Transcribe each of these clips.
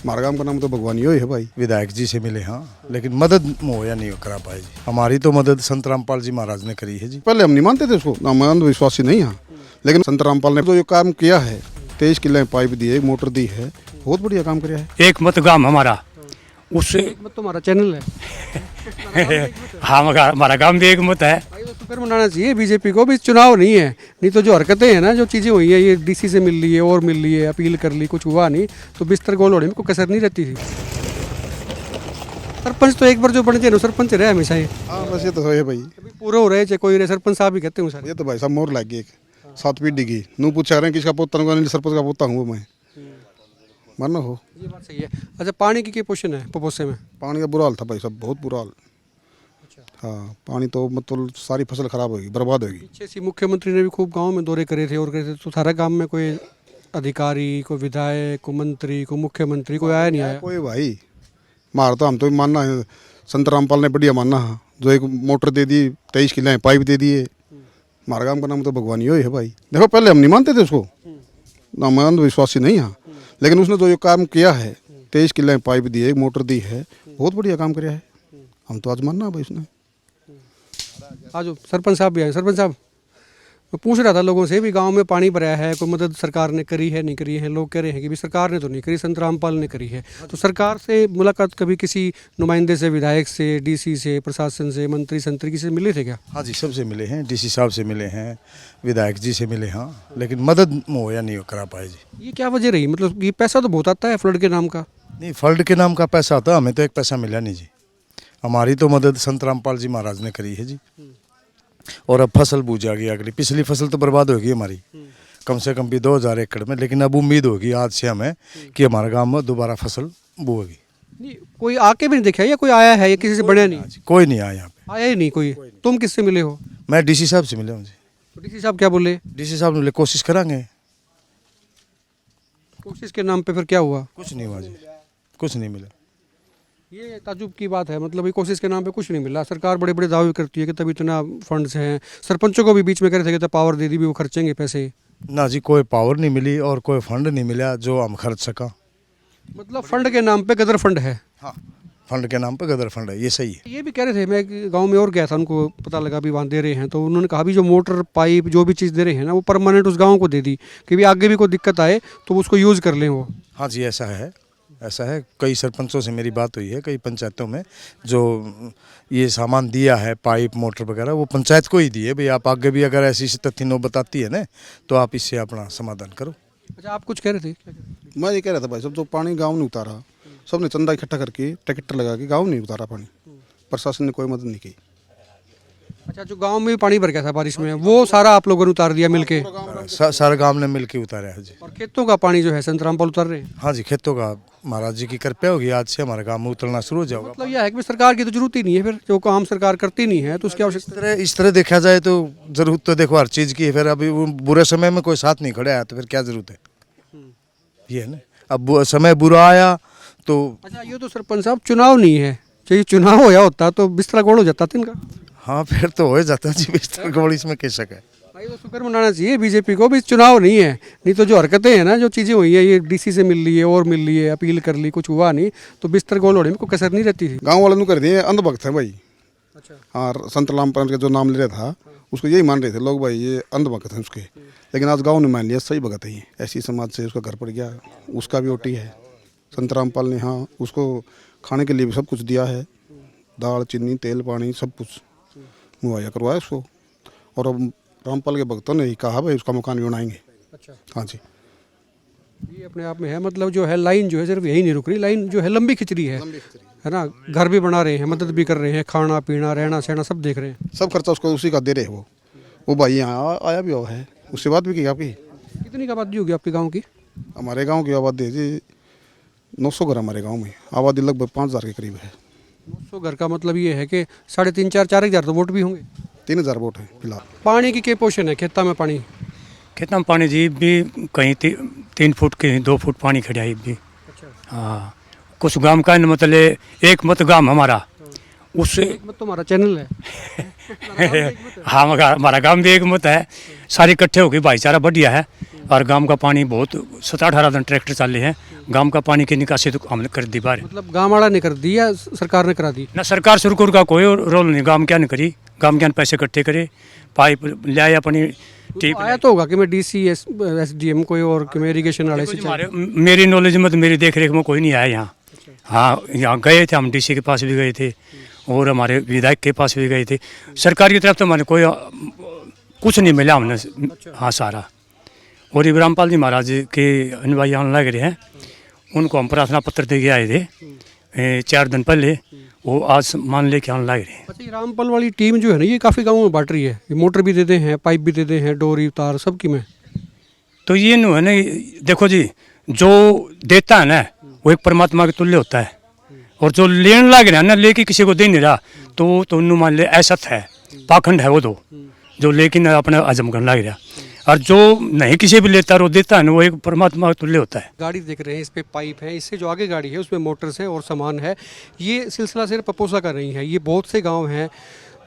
हमारा गांव का नाम तो भगवानी ही है भाई। विधायक जी से मिले हाँ, लेकिन मदद मुहैया नहीं करा पाए जी। हमारी तो मदद संत रामपाल जी महाराज ने करी है जी। पहले हम नहीं मानते थे उसको, हम अंधविश्वासी नहीं है, लेकिन संत रामपाल ने जो ये काम किया है, 23 किले पाइप दिए, मोटर दी है, बहुत बढ़िया काम किया है। एक मत गांव हमारा, उससे मत तो हमारा चैनल है। हाँ हमारा गांव भी एक मत है। तो फिर मनाना चाहिए बीजेपी को भी, चुनाव नहीं है। नहीं तो जो हरकतें हैं ना, जो चीज़ें हुई है, ये डीसी से मिल ली है और मिल ली है, अपील कर ली, कुछ हुआ नहीं, तो बिस्तर गोल होने में कोई कसर नहीं रहती थी। सरपंच तो एक बार जो बन जाए ना, सरपंच रहे हमेशा ये। हाँ बस ये तो है भाई, अभी पूरे हो रहे, चाहे कोई रहे, सरपंच साहब ही कहते हैं सर। ये तो भाई साहब मोर लग गई एक 7 पीढ़ी की। नू पूछा रहे हैं किसका पोता, सरपंच का पोता हूँ मैं, मानो हो। ये बात सही है। अच्छा, पानी की क्या पोषण है पपोसे में? पानी का बुरा हाल था भाई साहब, बहुत बुरा हाल। हाँ पानी तो मतलब सारी फसल खराब होगी, बर्बाद होगी। पीछे से मुख्यमंत्री ने भी खूब गांव में दौरे करे थे और करे थे, तो सारा गांव में कोई अधिकारी, कोई विधायक, कोई मंत्री, कोई मुख्यमंत्री, कोई आया नहीं आया? कोई भाई मार तो हम तो मानना है, संत रामपाल ने बढ़िया मानना है, जो एक मोटर दे दी, 23 किले पाइप दे दिए। हमारा गांव का नाम तो भगवानी ही है भाई। देखो पहले हम नहीं मानते थे उसको, हम अंधविश्वासी नहीं है, लेकिन उसने जो ये काम किया है, 23 किले पाइप दिए, मोटर दी है, बहुत बढ़िया काम किया है। हम तो आज मानना है भाई उसने। आज सरपंच साहब भी आए। सरपंच साहब, मैं पूछ रहा था लोगों से भी, गांव में पानी भरा है, कोई मदद सरकार ने करी है नहीं करी है? लोग कह रहे हैं कि भी सरकार ने तो नहीं करी, संत रामपाल ने करी है। तो सरकार से मुलाकात कभी किसी नुमाइंदे से, विधायक से, डीसी से, प्रशासन से, मंत्री संतरी किसी से मिले थे क्या? हाँ जी, सबसे मिले हैं, डीसी साहब से मिले हैं, विधायक जी से मिले हाँ, लेकिन मदद मुहैया नहीं करा पाए जी। ये क्या वजह रही? मतलब ये पैसा तो बहुत आता है फ्लड के नाम का। नहीं, फ्लड के नाम का पैसा आता, हमें तो एक पैसा मिला नहीं जी। हमारी तो मदद संत रामपाल जी महाराज ने करी है जी। और अब फसल बूझ जाएगी अगली, पिछली फसल तो बर्बाद होगी हमारी कम से कम भी 2000 एकड़ में, लेकिन अब उम्मीद होगी आज से हमें कि हमारे गांव में दोबारा फसल बोएगी। नहीं, कोई आके भी नहीं देखा या कोई आया है या किसी से बढ़िया नहीं? कोई नहीं आया यहाँ पे। आया ही नहीं कोई। तुम किससे मिले हो? मैं डीसी साहब से मिला हूँ जी। तो डीसी साहब क्या बोले? डीसी साहब ने बोले कोशिश करांगे। कोशिश के नाम पे फिर क्या हुआ? कुछ नहीं हुआ जी, कुछ नहीं मिला। ये ताजुब की बात है, मतलब ये कोशिश के नाम पे कुछ नहीं मिला। सरकार बड़े बड़े दावे करती है कि तभी इतना फंड्स हैं, सरपंचों को भी बीच में कह रहे थे कि तो पावर दे दी भी, वो खर्चेंगे पैसे। ना जी, कोई पावर नहीं मिली और कोई फंड नहीं मिला जो हम खर्च सका। मतलब फंड के नाम पे गदर फंड है। हाँ, फंड के नाम पे गदर फंड है, ये सही है। ये भी कह रहे थे, मैं गांव में और गया था, उनको पता लगा भी वहाँ दे रहे हैं, तो उन्होंने कहा भी जो मोटर पाइप जो भी चीज़ दे रहे हैं ना, वो परमानेंट उस गाँव को दे दी कि भी आगे भी कोई दिक्कत आए तो उसको यूज़ कर लें वो। हाँ जी, ऐसा है, ऐसा है। कई सरपंचों से मेरी बात हुई है, कई पंचायतों में जो ये सामान दिया है, पाइप मोटर वगैरह, वो पंचायत को ही दिए भाई, आप आगे भी अगर ऐसी तथ्य नो बताती है ना, तो आप इससे अपना समाधान करो। अच्छा, आप कुछ कह रहे थे? क्या कह रहे थे? मैं ये कह रहा था भाई, सब जो पानी गाँव नहीं उतारा, सबने चंदा इकट्ठा करके ट्रैक्टर लगा के गाँव नहीं उतारा पानी, प्रशासन ने कोई मदद नहीं की। अच्छा, जो गांव में भी पानी भर गया था बारिश में, वो सारा आप लोगों ने उतार दिया मिलके? सारे गांव ने मिलकर उतारा है जी। और खेतों का पानी जो है संत रामपाल उतार रहे हैं? हाँ जी, खेतों का महाराज जी की कृपया होगी, आज से हमारे गांव में उतरना शुरू हो जाएगा। मतलब यह है कि सरकार की तो जरूरत ही नहीं है, फिर जो काम सरकार करती नहीं है तो उसकी आवश्यकता। इस तरह देखा जाए तो जरूरत तो देखो हर चीज़ की है, फिर अभी वो बुरे समय में कोई साथ नहीं खड़ा है तो फिर क्या जरूरत है, ये है ना। अब समय बुरा आया तो। अच्छा, ये तो सरपंच साहब चुनाव नहीं है, चाहिए चुनाव होया होता तो बिस्तरा गोल हो जाता था इनका। हाँ, फिर तो हो जाता जी, बिस्तर गोल, इसमें कह सके। भाई तो शुक्र मनाना चाहिए बीजेपी को भी, चुनाव नहीं है। नहीं तो जो हरकतें हैं ना, जो चीज़ें हुई है, ये डीसी से मिल ली है और मिल ली है, अपील कर ली, कुछ हुआ नहीं, तो बिस्तर गोल होने में कोई कसर नहीं रहती थी। गाँव वाले ने कर दिए, अंधभक्त है भाई। अच्छा, हाँ, संत रामपाल का जो नाम ले रहा था उसको यही मान रहे थे लोग भाई, ये अंधभक्त है उसके, लेकिन आज गाँव ने मान लिया सही भगत है ये। ऐसी समाज से उसका घर पड़ गया, उसका भी ओटी है। संत रामपाल ने हाँ उसको खाने के लिए भी सब कुछ दिया है, दाल चीनी तेल पानी सब कुछ मुहैया करवाया उसको, और अब रामपाल के भक्तों ने ही कहा भाई उसका मकान भी बनाएंगे। अच्छा, हाँ जी, ये अपने आप में है, मतलब जो है लाइन जो है सिर्फ यही नहीं रुक रही, लाइन जो है लंबी खिंच रही है ना। घर भी बना रहे हैं, मदद भी कर रहे हैं, खाना पीना रहना सहना सब देख रहे हैं। सब खर्चा उसको उसी का दे रहे हैं वो भाई यहाँ आया भी हुआ है, उससे बात भी की आपकी। कितनी का आबादी होगी आपके गाँव की? हमारे गाँव की आबादी है जी 900 घर, हमारे गाँव में आबादी लगभग 5000 के करीब है। 900 घर का मतलब ये है कि 3.5 4 हज़ार तो वोट भी होंगे। 3000 वोट है फिलहाल। पानी की क्या पोषण है खेता में? पानी खेत में पानी जी भी कहीं 3 फुट कहीं 2 फुट पानी खड़ा है भी। अच्छा, हाँ, कुछ गांव का मतलब एक मत गांव हमारा, उससे मत तो हमारा चैनल है। हाँ हमारा गांव भी एक मत है, सारे इकट्ठे होकर भाईचारा बढ़िया है। और गांव का पानी बहुत 17-18 दिन ट्रैक्टर चल रहे हैं, गांव का पानी की निकासी तो हमने कर दी बाहर। मतलब गाँव वाला ने कर दी या सरकार ने करा दी? ना सरकार सुरकुर का कोई रोल नहीं, गांव क्या नहीं करी, गांव क्या पैसे इकट्ठे करे, पाइप ले आए अपनी टीप आया तो होगा कि मैं डीसी एसडीएम कोई और कि मैं इरिगेशन वाले से हमारे मेरी नॉलेज में तो मेरी देख रेख में कोई नहीं आया यहाँ। हाँ यहाँ गए थे हम, डीसी के पास भी गए थे और हमारे विधायक के पास भी गए थे। सरकार की तरफ तो हमारे कोई कुछ नहीं मिला हमने। हाँ सारा। और रामपाल जी महाराज के अनुयायी आने लग रहे हैं, उनको हम प्रार्थना पत्र दे के आए थे 4 दिन पहले, वो आज मान लेके आने लग रहे हैं। अच्छा, ये रामपाल वाली टीम जो है ना, ये काफ़ी गाँवों में बांट रही है, ये मोटर भी देते हैं, पाइप भी देते हैं, डोरी तार सब की में। तो ये नो है ना, देखो जी, जो देता है ना वो एक परमात्मा के तुल्य होता है, और जो लेने लग रहा है ना, लेके किसी को दे नहीं रहा तो उन्होंने मान ले असत है, पाखंड है वो तो, जो लेकिन अपने हजम करने लग रहा। और जो नहीं किसी भी लेता और वो देता है ना, वो एक परमात्मा के तुल्य होता है। गाड़ी देख रहे हैं, इस पे पाइप है, इससे जो आगे गाड़ी है उसमें मोटर्स हैं और सामान है। ये सिलसिला सिर्फ पपोसा का नहीं है, ये बहुत से गांव हैं,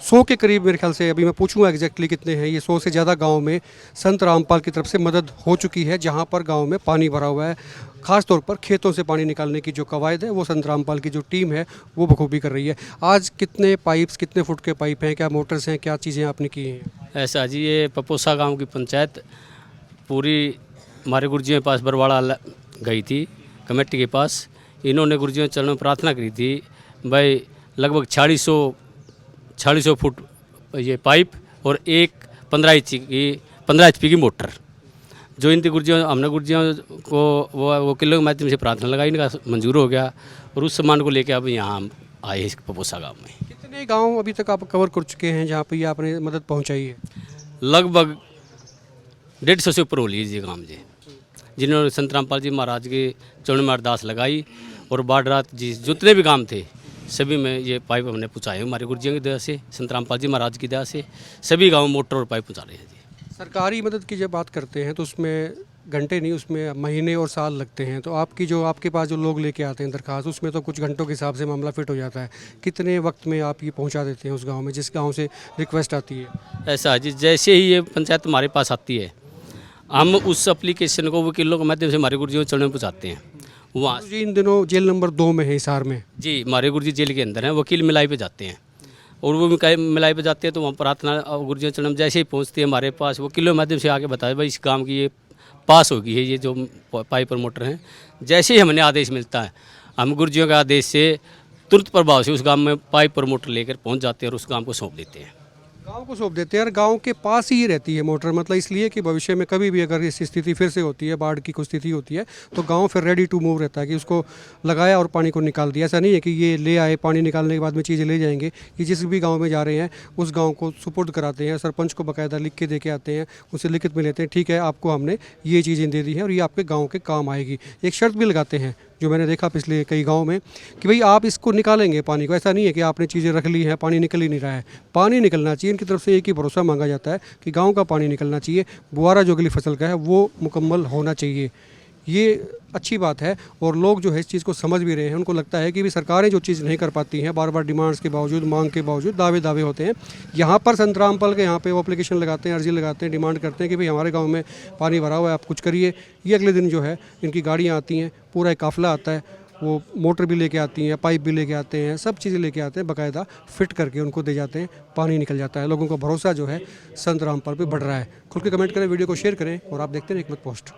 100 के करीब मेरे ख्याल से, अभी मैं पूछूंगा एग्जैक्टली कितने हैं, ये 100 से ज़्यादा गांव में संत रामपाल की तरफ से मदद हो चुकी है, जहां पर गांव में पानी भरा हुआ है। खास तौर पर खेतों से पानी निकालने की जो कवायद है वो संत रामपाल की जो टीम है वो बखूबी कर रही है। आज कितने पाइप्स, कितने फुट के पाइप हैं, क्या मोटर्स हैं, क्या चीज़ें आपने की हैं? ऐसा जी, ये पपोसा गांव की पंचायत पूरी हमारे गुरुजियों के पास बरवाड़ा गई थी, कमेटी के पास। इन्होंने गुरुजियों के चरणों में प्रार्थना करी थी, भाई लगभग 4600 फुट ये पाइप और एक 15 HP की मोटर, जो इनके गुरुजियों, हमने गुरुजियों को वो किलो के माध्यम से प्रार्थना लगाई, इनका मंजूर हो गया और उस सम्मान को लेकर अब यहाँ हम आए इस पपोसा गाँव में। कितने गाँव अभी तक आप कवर कर चुके हैं जहाँ पर ये आपने मदद पहुँचाई है? लगभग 150 से ऊपर हो लीजिए गाँव जी, जिन्होंने संत रामपाल जी महाराज के चरणों में अरदास लगाई, और बाढ़ रात जी जितने भी काम थे सभी में ये पाइप हमने पहुँचाए हमारे गुरुजियों की दया से, संत रामपाल जी महाराज की दया से सभी गाँव मोटर और पाइप पहुँचा रहे हैं जी। सरकारी मदद की जब बात करते हैं तो उसमें घंटे नहीं, उसमें महीने और साल लगते हैं। तो आपकी जो आपके पास जो लोग लेके आते हैं दरखास्त, उसमें तो कुछ घंटों के हिसाब से मामला फिट हो जाता है। कितने वक्त में आप ये पहुंचा देते हैं उस गांव में जिस गांव से रिक्वेस्ट आती है? ऐसा जी, जैसे ही ये पंचायत हमारे पास आती है, हम उस एप्लीकेशन को वकीलों के माध्यम से हमारे गुरुजियों के चरणों में पहुँचाते हैं। वहाँ जी इन दिनों जेल नंबर 2 में है हिसार में जी, हमारे गुरुजी जेल के अंदर हैं, वकील मिलाई पे जाते हैं, और वो मिलाई पे जाते हैं तो वहाँ प्रार्थना गुरुजियों के चरणों में जैसे ही पहुँचती है हमारे पास, वकीलों के माध्यम से आके बताया भाई इस काम की ये पास हो गई है, ये जो पाइप और मोटर हैं। जैसे ही हमें आदेश मिलता है, हम गुरुजियों के आदेश से तुरंत प्रभाव से उस गांव में पाइप और मोटर लेकर पहुंच जाते हैं और उस गांव को सौंप देते हैं। गांव को सौंप देते हैं और गांव के पास ही रहती है मोटर, मतलब इसलिए कि भविष्य में कभी भी अगर इस स्थिति फिर से होती है, बाढ़ की कोई स्थिति होती है, तो गांव फिर रेडी टू मूव रहता है कि उसको लगाया और पानी को निकाल दिया। ऐसा नहीं है कि ये ले आए, पानी निकालने के बाद में चीज़ें ले जाएंगे। ये जिस भी गांव में जा रहे हैं उस गांव को सुपुर्द कराते हैं, सरपंच को बाकायदा लिख के दे के आते हैं, उसे लिखित में लेते हैं, ठीक है आपको हमने ये चीज़ें दे दी हैं और ये आपके गाँव के काम आएगी। एक शर्त भी लगाते हैं जो मैंने देखा पिछले कई गांव में कि भाई आप इसको निकालेंगे पानी को। ऐसा नहीं है कि आपने चीज़ें रख ली हैं, पानी निकल ही नहीं रहा है, पानी निकलना चाहिए। इनकी तरफ से एक ही भरोसा मांगा जाता है कि गांव का पानी निकलना चाहिए, बुआरा जो अगली फसल का है वो मुकम्मल होना चाहिए। ये अच्छी बात है और लोग जो है इस चीज़ को समझ भी रहे हैं। उनको लगता है कि भी सरकारें जो चीज़ नहीं कर पाती हैं, बार बार डिमांड्स के बावजूद, मांग के बावजूद दावे होते हैं। यहाँ पर संत रामपाल के यहाँ पे वो एप्लीकेशन लगाते हैं, अर्जी लगाते हैं, डिमांड करते हैं कि भाई हमारे गांव में पानी भरा हुआ है, आप कुछ करिए। ये अगले दिन जो है इनकी गाड़ियाँ आती हैं, पूरा एक काफिला आता है, वो मोटर भी लेके आती हैं, पाइप भी लेके आते हैं, सब चीज़ें लेके आते हैं, बाकायदा फिट करके उनको दे जाते हैं, पानी निकल जाता है। लोगों का भरोसा जो है संत रामपाल पे बढ़ रहा है। खुल के कमेंट करें, वीडियो को शेयर करें और आप देखते हैं हिकमत पोस्ट।